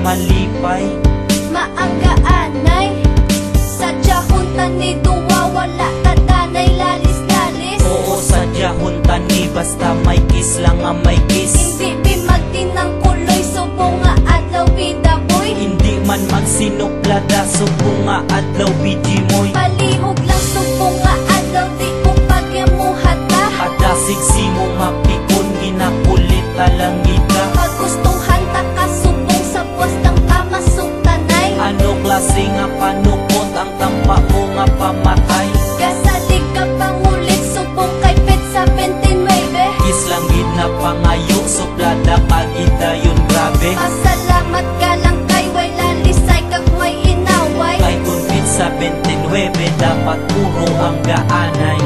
malipay, maagaanay. Sadya hunta ni duwa, wala tadanay, lalis-lalis. oo sadya hunta ni, basta may kiss lang ang may kiss. Hindi bimagtinang kuloy, subong nga adlaw bida boy. Hindi man magsinuplada, subong nga adlaw bidimoy. Palihog lang subong nga adlaw, di ko pagyamuhata. Adasig si mo mapikon, ginakulit talangita. Pag gustong hanta ka, subong sa postang kamasuktanay. Ano klase nga panukot ang tampa mo nga pamatay? Kasalig ka pangulit, subong kay pet sa 29. Kiss lang gid na pangayo, suplada kagida yun grabe. Pasalamat ka lang kay way lalisay kag may inaway. Kay kung pit sa 29, dapat puro ang gaanay.